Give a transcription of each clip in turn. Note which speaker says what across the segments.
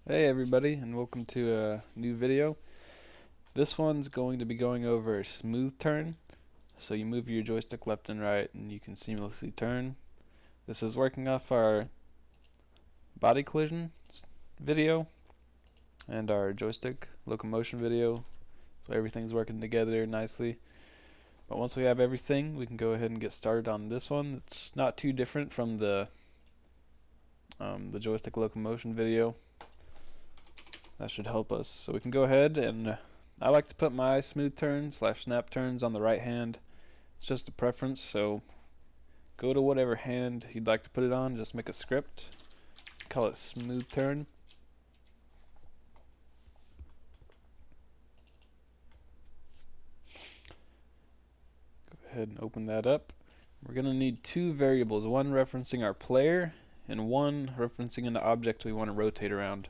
Speaker 1: Hey everybody, and welcome to a new video. This one's going to be going over Smoothturn. So you move your joystick left and right and you can seamlessly turn. This is working off our body collision video and our joystick locomotion video. So everything's working together nicely. But once we have everything, we can go ahead and get started on this one. It's not too different from the joystick locomotion video. That should help us. So we can go ahead and I like to put my smooth turn / snap turns on the right hand. It's just a preference, so go to whatever hand you'd like to put it on, just make a script, call it smooth turn. Go ahead and open that up. We're going to need two variables, one referencing our player and one referencing an object we want to rotate around.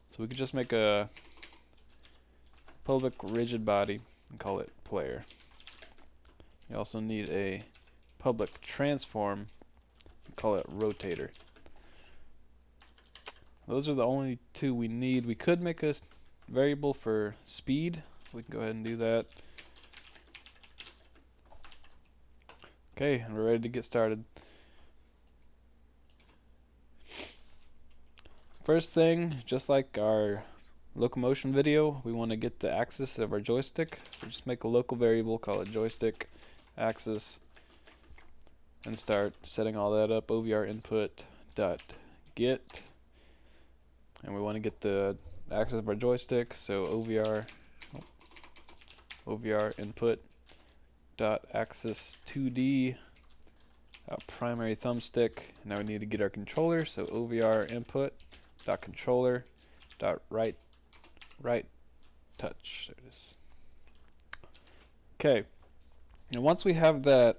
Speaker 1: So we could just make a public rigid body and call it player. We also need a public transform and call it rotator. Those are the only two we need. We could make a variable for speed. We can go ahead and do that. Okay, and we're ready to get started. First thing, just like our locomotion video, we want to get the axis of our joystick. So just make a local variable, call it joystick axis, and start setting all that up. OVR input dot get, and we want to get the axis of our joystick. So OVR input dot axis 2D primary thumbstick. Now we need to get our controller. So OVR input dot controller dot right touch. There it is. Okay, and once we have that,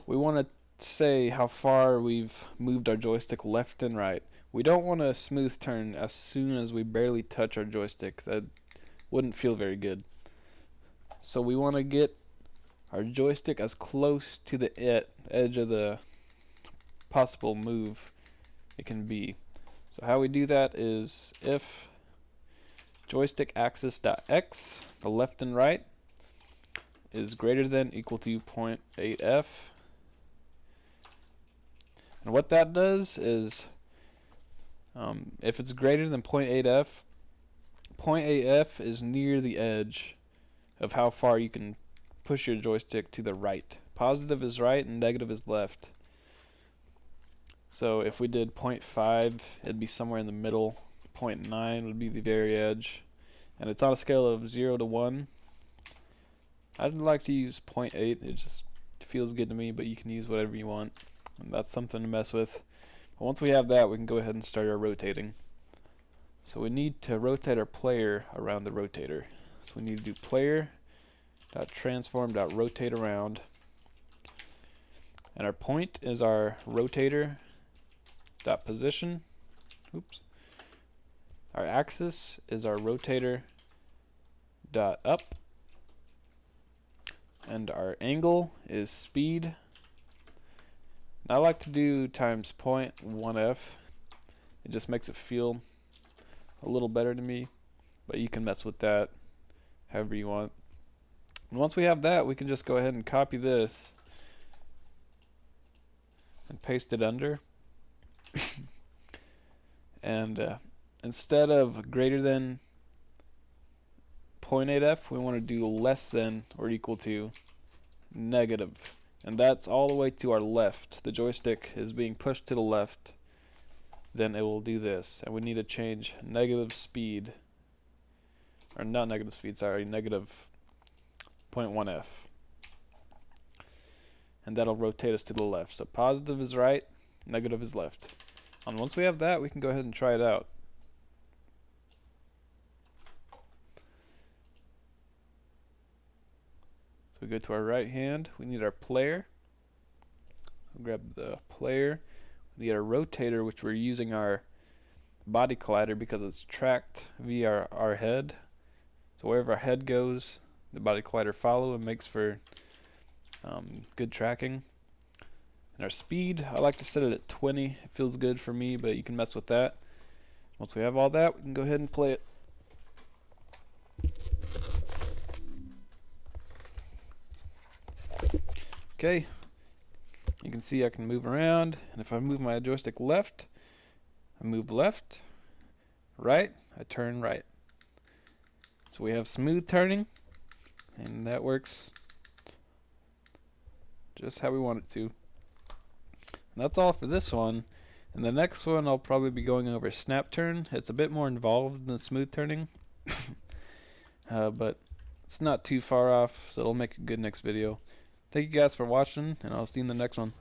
Speaker 1: we want to say how far we've moved our joystick left and right. We don't want a smooth turn as soon as we barely touch our joystick. That wouldn't feel very good. So we want to get our joystick as close to the edge of the possible move it can be. So how we do that is if joystick axis dot x, the left and right, is greater than equal to 0.8f. And what that does is if it's greater than 0.8f, 0.8f is near the edge of how far you can push your joystick to the right. Positive is right and negative is left. So if we did 0.5, it'd be somewhere in the middle. 0.9 would be the very edge. And it's on a scale of 0 to 1. I'd like to use 0.8. It just feels good to me, but you can use whatever you want. And that's something to mess with. But once we have that, we can go ahead and start our rotating. So we need to rotate our player around the rotator. So we need to do player.transform.rotate around. And our point is our rotator dot position. Oops. Our axis is our rotator dot up, and our angle is speed. And I like to do times 0.1f. It just makes it feel a little better to me, but you can mess with that however you want. And once we have that, we can just go ahead and copy this and paste it under. And instead of greater than 0.8f, we want to do less than or equal to negative. And that's all the way to our left. The joystick is being pushed to the left. Then it will do this. And we need to change negative speed, or not negative speed, sorry, negative 0.1f. And that'll rotate us to the left. So positive is right, negative is left. And once we have that, we can go ahead and try it out. So we go to our right hand, we need our player. So grab the player. We need our rotator, which we're using our body collider because it's tracked via our head. So wherever our head goes, the body collider follow and makes for good tracking. And our speed, I like to set it at 20. It feels good for me, but you can mess with that. Once we have all that, we can go ahead and play it. Okay, you can see I can move around, and if I move my joystick left, I move left, right, I turn right. So we have smooth turning, and that works just how we want it to. And that's all for this one. In the next one, I'll probably be going over snap turn. It's a bit more involved than smooth turning, but it's not too far off, so it'll make a good next video. Thank you guys for watching, and I'll see you in the next one.